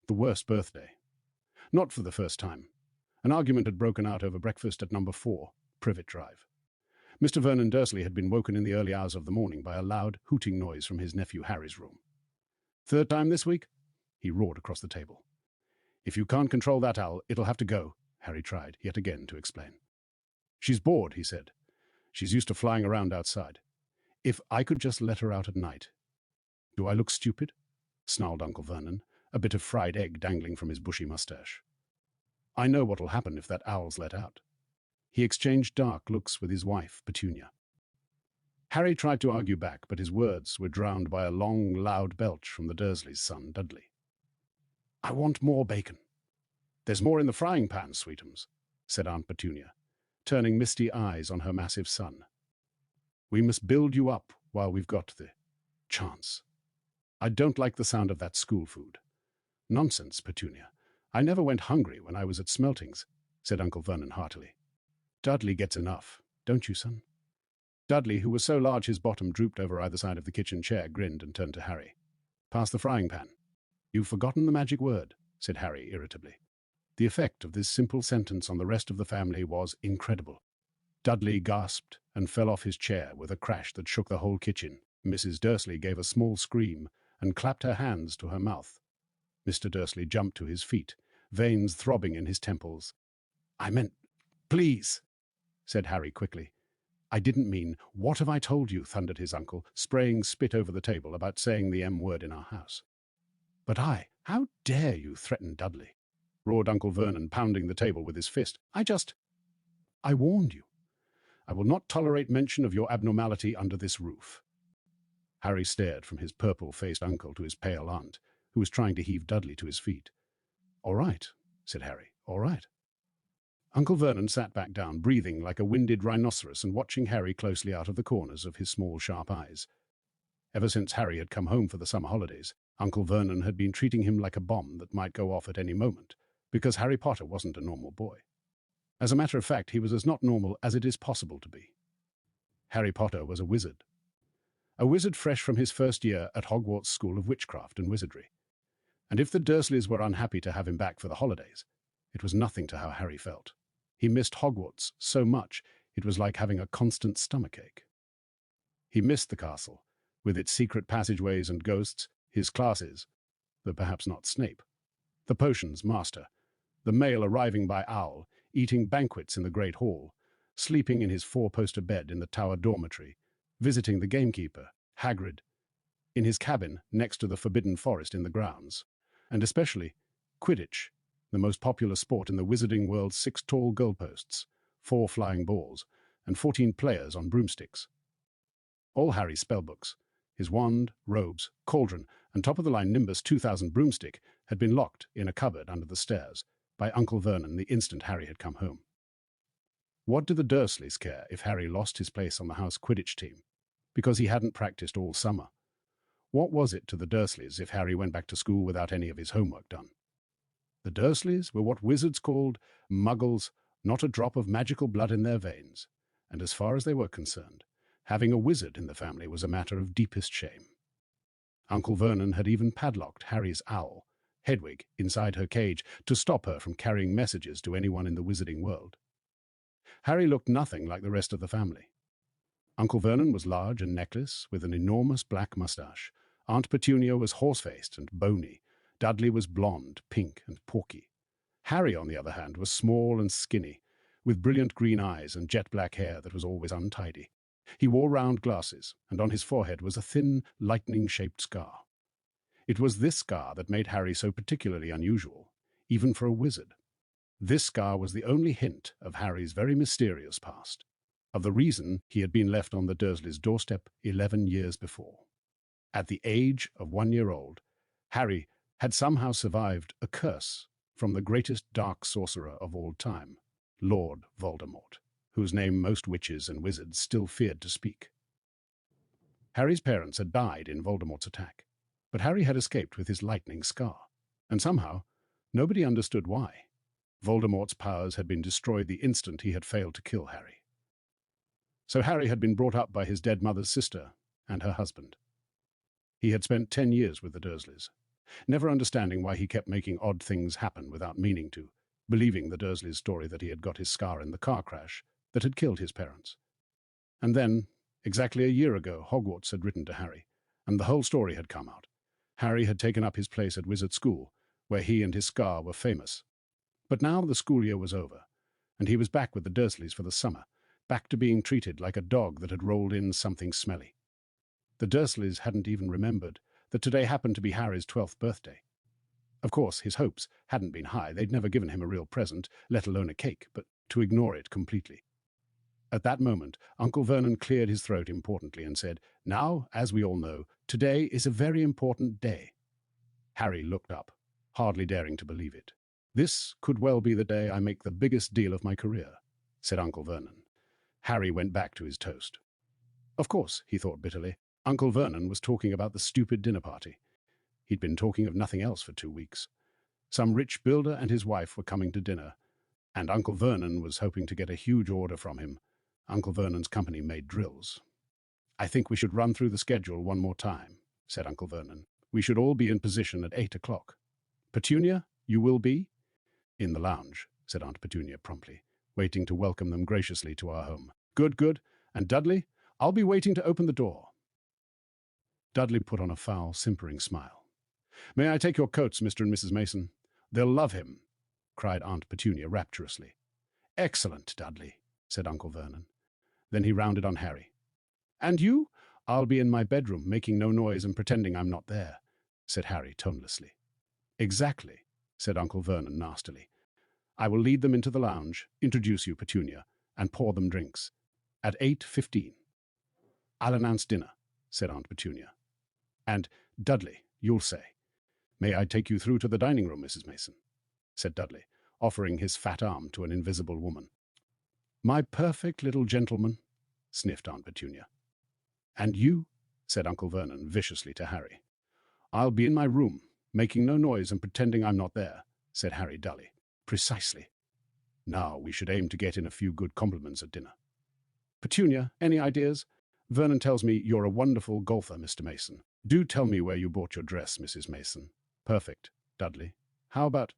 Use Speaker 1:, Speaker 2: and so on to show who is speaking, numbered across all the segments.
Speaker 1: The worst birthday. Not for the first time. An argument had broken out over breakfast at number 4, Privet Drive. Mr. Vernon Dursley had been woken in the early hours of the morning by a loud, hooting noise from his nephew Harry's room. "Third time this week?" he roared across the table. "If you can't control that owl, it'll have to go," Harry tried, yet again, to explain. "She's bored," he said. "She's used to flying around outside. If I could just let her out at night." "Do I look stupid?" snarled Uncle Vernon, a bit of fried egg dangling from his bushy mustache. "I know what'll happen if that owl's let out." He exchanged dark looks with his wife, Petunia. Harry tried to argue back, but his words were drowned by a long, loud belch from the Dursleys' son, Dudley. "I want more bacon." "There's more in the frying pan, sweetums," said Aunt Petunia, turning misty eyes on her massive son. "We must build you up while we've got the chance. I don't like the sound of that school food." "Nonsense, Petunia. I never went hungry when I was at Smeltings," said Uncle Vernon heartily. "Dudley gets enough, don't you, son?" Dudley, who was so large his bottom drooped over either side of the kitchen chair, grinned and turned to Harry. "Pass the frying pan." "You've forgotten the magic word," said Harry irritably. The effect of this simple sentence on the rest of the family was incredible. Dudley gasped and fell off his chair with a crash that shook the whole kitchen. Mrs. Dursley gave a small scream and clapped her hands to her mouth. Mr. Dursley jumped to his feet, veins throbbing in his temples. "I meant, please," said Harry quickly. "I didn't mean, what have I told you?" thundered his uncle, spraying spit over the table, "about saying the M word in our house." "But how dare you threaten Dudley?" roared Uncle Vernon, pounding the table with his fist. I warned you. I will not tolerate mention of your abnormality under this roof." Harry stared from his purple-faced uncle to his pale aunt, who was trying to heave Dudley to his feet. "All right," said Harry, "all right." Uncle Vernon sat back down, breathing like a winded rhinoceros and watching Harry closely out of the corners of his small, sharp eyes. Ever since Harry had come home for the summer holidays, Uncle Vernon had been treating him like a bomb that might go off at any moment, because Harry Potter wasn't a normal boy. As a matter of fact, he was as not normal as it is possible to be. Harry Potter was a wizard. A wizard fresh from his first year at Hogwarts School of Witchcraft and Wizardry. And if the Dursleys were unhappy to have him back for the holidays, it was nothing to how Harry felt. He missed Hogwarts so much it was like having a constant stomachache. He missed the castle, with its secret passageways and ghosts, his classes, though perhaps not Snape, the potions master, the mail arriving by owl, eating banquets in the Great Hall, sleeping in his 4-poster bed in the Tower dormitory, visiting the gamekeeper, Hagrid, in his cabin next to the Forbidden Forest in the grounds, and especially Quidditch, the most popular sport in the wizarding world's 6 tall goalposts, 4 flying balls, and 14 players on broomsticks. All Harry's spellbooks, his wand, robes, cauldron, and top-of-the-line Nimbus 2000 broomstick had been locked in a cupboard under the stairs by Uncle Vernon the instant Harry had come home. What did the Dursleys care if Harry lost his place on the house Quidditch team, because he hadn't practiced all summer? What was it to the Dursleys if Harry went back to school without any of his homework done? The Dursleys were what wizards called muggles, not a drop of magical blood in their veins, and as far as they were concerned, having a wizard in the family was a matter of deepest shame. Uncle Vernon had even padlocked Harry's owl, Hedwig, inside her cage to stop her from carrying messages to anyone in the wizarding world. Harry looked nothing like the rest of the family. Uncle Vernon was large and necklace, with an enormous black mustache. Aunt Petunia was horse-faced and bony. Dudley was blonde, pink, and porky. Harry, on the other hand, was small and skinny, with brilliant green eyes and jet-black hair that was always untidy. He wore round glasses, and on his forehead was a thin, lightning-shaped scar. It was this scar that made Harry so particularly unusual, even for a wizard. This scar was the only hint of Harry's very mysterious past, of the reason he had been left on the Dursleys' doorstep 11 years before. At the age of 1 year old, Harry had somehow survived a curse from the greatest dark sorcerer of all time, Lord Voldemort, whose name most witches and wizards still feared to speak. Harry's parents had died in Voldemort's attack, but Harry had escaped with his lightning scar, and somehow nobody understood why. Voldemort's powers had been destroyed the instant he had failed to kill Harry. So Harry had been brought up by his dead mother's sister and her husband. He had spent 10 years with the Dursleys, never understanding why he kept making odd things happen without meaning to, believing the Dursleys' story that he had got his scar in the car crash that had killed his parents. And then, exactly a year ago, Hogwarts had written to Harry, and the whole story had come out. Harry had taken up his place at Wizard School, where he and his scar were famous. But now the school year was over, and he was back with the Dursleys for the summer, back to being treated like a dog that had rolled in something smelly. The Dursleys hadn't even remembered that today happened to be Harry's 12th birthday. Of course, his hopes hadn't been high. They'd never given him a real present, let alone a cake, but to ignore it completely. At that moment, Uncle Vernon cleared his throat importantly and said, "Now, as we all know, today is a very important day." Harry looked up, hardly daring to believe it. "This could well be the day I make the biggest deal of my career," said Uncle Vernon. Harry went back to his toast. Of course, he thought bitterly, Uncle Vernon was talking about the stupid dinner party. He'd been talking of nothing else for 2 weeks. Some rich builder and his wife were coming to dinner, and Uncle Vernon was hoping to get a huge order from him. Uncle Vernon's company made drills. "I think we should run through the schedule one more time," said Uncle Vernon. "We should all be in position at 8 o'clock. Petunia, you will be?" "In the lounge," said Aunt Petunia promptly, waiting to welcome them graciously to our home. "Good, good. And Dudley, I'll be waiting to open the door." Dudley put on a foul, simpering smile. "May I take your coats, Mr. and Mrs. Mason? They'll love him," cried Aunt Petunia rapturously. "Excellent, Dudley," said Uncle Vernon. Then he rounded on Harry. "And you?" "I'll be in my bedroom, making no noise and pretending I'm not there," said Harry tonelessly. "Exactly," said Uncle Vernon nastily. "I will lead them into the lounge, introduce you, Petunia, and pour them drinks. At 8:15. "I'll announce dinner," said Aunt Petunia. "And, Dudley, you'll say." "May I take you through to the dining room, Mrs. Mason?" said Dudley, offering his fat arm to an invisible woman. "My perfect little gentleman," sniffed Aunt Petunia. "And you?" said Uncle Vernon viciously to Harry. "I'll be in my room, making no noise and pretending I'm not there," said Harry dully. "Precisely. Now we should aim to get in a few good compliments at dinner. Petunia, any ideas? Vernon tells me you're a wonderful golfer, Mr. Mason. Do tell me where you bought your dress, Mrs. Mason." "Perfect, Dudley. How about—"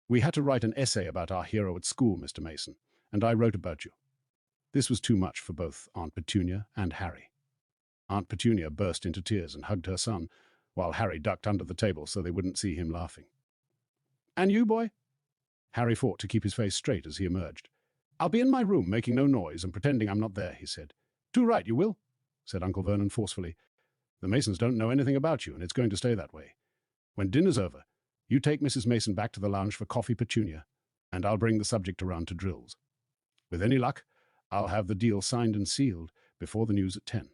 Speaker 1: "We had to write an essay about our hero at school, Mr. Mason, and I wrote about you." This was too much for both Aunt Petunia and Harry. Aunt Petunia burst into tears and hugged her son, while Harry ducked under the table so they wouldn't see him laughing. "And you, boy?" Harry fought to keep his face straight as he emerged. "I'll be in my room, making no noise and pretending I'm not there," he said. "Too right, you will," said Uncle Vernon forcefully. "The Masons don't know anything about you, and it's going to stay that way. When dinner's over, you take Mrs. Mason back to the lounge for coffee, Petunia, and I'll bring the subject around to drills. With any luck, I'll have the deal signed and sealed before the news at 10.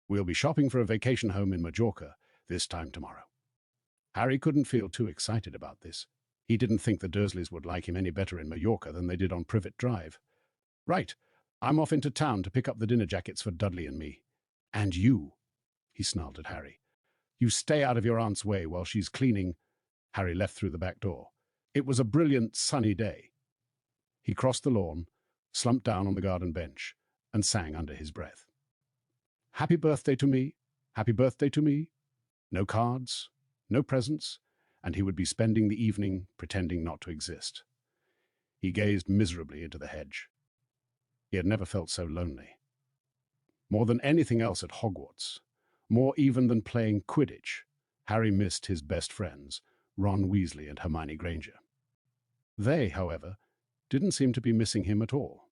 Speaker 1: We'll be shopping for a vacation home in Majorca this time tomorrow." Harry couldn't feel too excited about this. He didn't think the Dursleys would like him any better in Majorca than they did on Privet Drive. "Right, I'm off into town to pick up the dinner jackets for Dudley and me. And you," he snarled at Harry. "You stay out of your aunt's way while she's cleaning—" Harry left through the back door. It was a brilliant, sunny day. He crossed the lawn, slumped down on the garden bench, and sang under his breath. "Happy birthday to me, happy birthday to me." No cards, no presents, and he would be spending the evening pretending not to exist. He gazed miserably into the hedge. He had never felt so lonely. More than anything else at Hogwarts, more even than playing Quidditch, Harry missed his best friends, Ron Weasley and Hermione Granger. They, however, didn't seem to be missing him at all.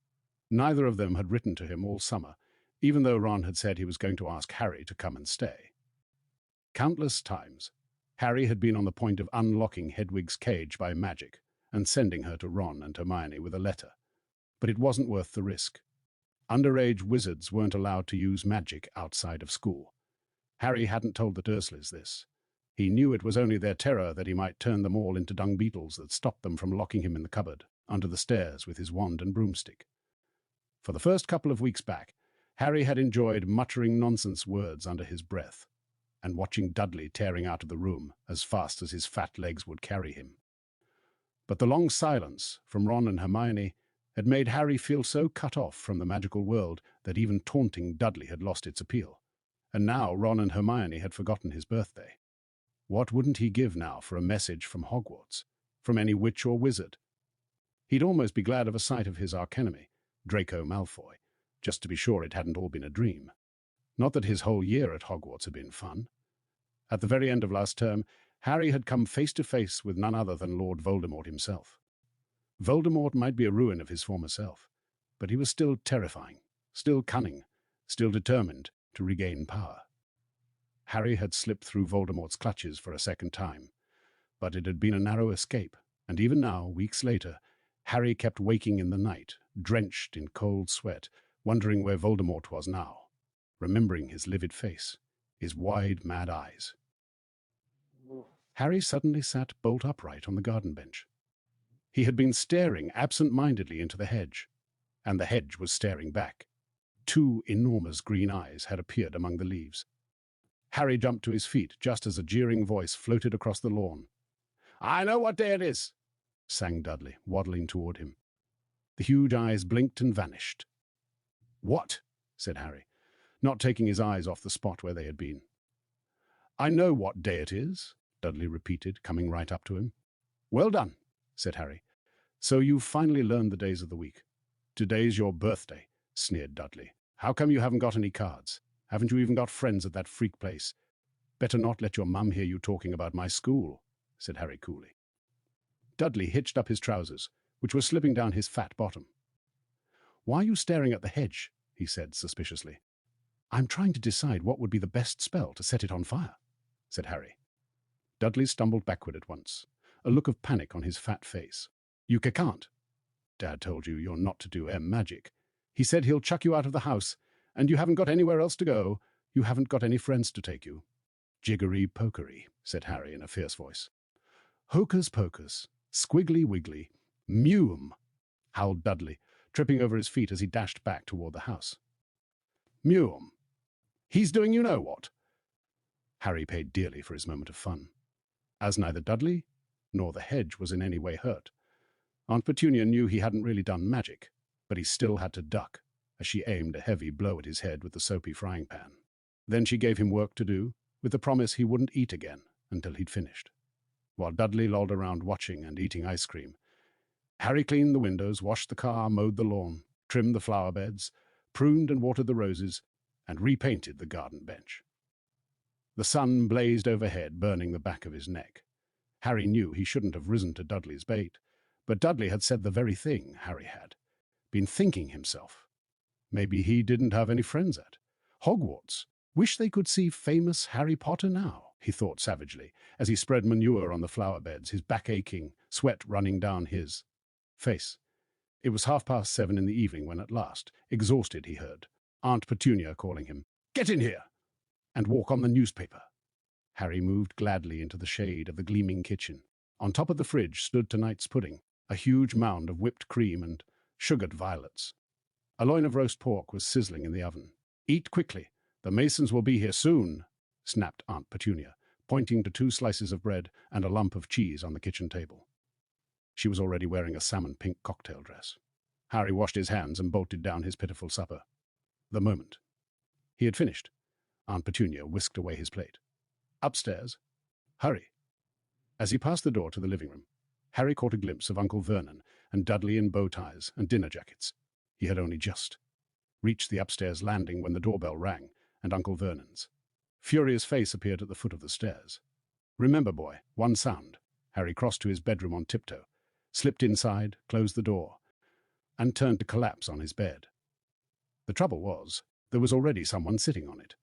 Speaker 1: Neither of them had written to him all summer, even though Ron had said he was going to ask Harry to come and stay. Countless times, Harry had been on the point of unlocking Hedwig's cage by magic and sending her to Ron and Hermione with a letter. But it wasn't worth the risk. Underage wizards weren't allowed to use magic outside of school. Harry hadn't told the Dursleys this. He knew it was only their terror that he might turn them all into dung beetles that stopped them from locking him in the cupboard, under the stairs with his wand and broomstick. For the first couple of weeks back, Harry had enjoyed muttering nonsense words under his breath and watching Dudley tearing out of the room as fast as his fat legs would carry him. But the long silence from Ron and Hermione had made Harry feel so cut off from the magical world that even taunting Dudley had lost its appeal. And now Ron and Hermione had forgotten his birthday. What wouldn't he give now for a message from Hogwarts, from any witch or wizard? He'd almost be glad of a sight of his archenemy, Draco Malfoy, just to be sure it hadn't all been a dream. Not that his whole year at Hogwarts had been fun. At the very end of last term, Harry had come face to face with none other than Lord Voldemort himself. Voldemort might be a ruin of his former self, but he was still terrifying, still cunning, still determined to regain power. Harry had slipped through Voldemort's clutches for a second time, but it had been a narrow escape, and even now, weeks later, Harry kept waking in the night, drenched in cold sweat, wondering where Voldemort was now, remembering his livid face, his wide, mad eyes. Harry suddenly sat bolt upright on the garden bench. He had been staring absent-mindedly into the hedge, and the hedge was staring back. 2 enormous green eyes had appeared among the leaves. Harry jumped to his feet just as a jeering voice floated across the lawn. "I know what day it is," sang Dudley, waddling toward him. The huge eyes blinked and vanished. "What?" said Harry, not taking his eyes off the spot where they had been. "I know what day it is," Dudley repeated, coming right up to him. "Well done," said Harry. "So you've finally learned the days of the week. Today's your birthday," sneered Dudley. "How come you haven't got any cards? Haven't you even got friends at that freak place? Better not let your mum hear you talking about my school," said Harry coolly. Dudley hitched up his trousers, which were slipping down his fat bottom. "Why are you staring at the hedge?" he said suspiciously. "I'm trying to decide what would be the best spell to set it on fire," said Harry. Dudley stumbled backward at once, a look of panic on his fat face. "You can't. Dad told you you're not to do magic. He said he'll chuck you out of the house, and you haven't got anywhere else to go. You haven't got any friends to take you." "Jiggery-pokery," said Harry in a fierce voice. "Hocus pocus, squiggly wiggly, mewum," howled Dudley, tripping over his feet as he dashed back toward the house. "Mewum. He's doing you know what." Harry paid dearly for his moment of fun. As neither Dudley nor the hedge was in any way hurt, Aunt Petunia knew he hadn't really done magic, but he still had to duck as she aimed a heavy blow at his head with the soapy frying pan. Then she gave him work to do, with the promise he wouldn't eat again until he'd finished. While Dudley lolled around watching and eating ice cream, Harry cleaned the windows, washed the car, mowed the lawn, trimmed the flower beds, pruned and watered the roses, and repainted the garden bench. The sun blazed overhead, burning the back of his neck. Harry knew he shouldn't have risen to Dudley's bait, but Dudley had said the very thing Harry had been thinking himself. Maybe he didn't have any friends at Hogwarts. Wish they could see famous Harry Potter now, he thought savagely, as he spread manure on the flower beds, his back aching, sweat running down his face. It was 7:30 in the evening when at last, exhausted, he heard Aunt Petunia calling him, "Get in here and walk on the newspaper." Harry moved gladly into the shade of the gleaming kitchen. On top of the fridge stood tonight's pudding, a huge mound of whipped cream and sugared violets. A loin of roast pork was sizzling in the oven. "Eat quickly. The Masons will be here soon," snapped Aunt Petunia, pointing to 2 slices of bread and a lump of cheese on the kitchen table. She was already wearing a salmon-pink cocktail dress. Harry washed his hands and bolted down his pitiful supper. The moment he had finished, Aunt Petunia whisked away his plate. "Upstairs. Hurry." As he passed the door to the living room, Harry caught a glimpse of Uncle Vernon and Dudley in bow ties and dinner jackets. He had only just reached the upstairs landing when the doorbell rang, and Uncle Vernon's furious face appeared at the foot of the stairs. "Remember, boy, one sound." Harry crossed to his bedroom on tiptoe, slipped inside, closed the door, and turned to collapse on his bed. The trouble was, there was already someone sitting on it.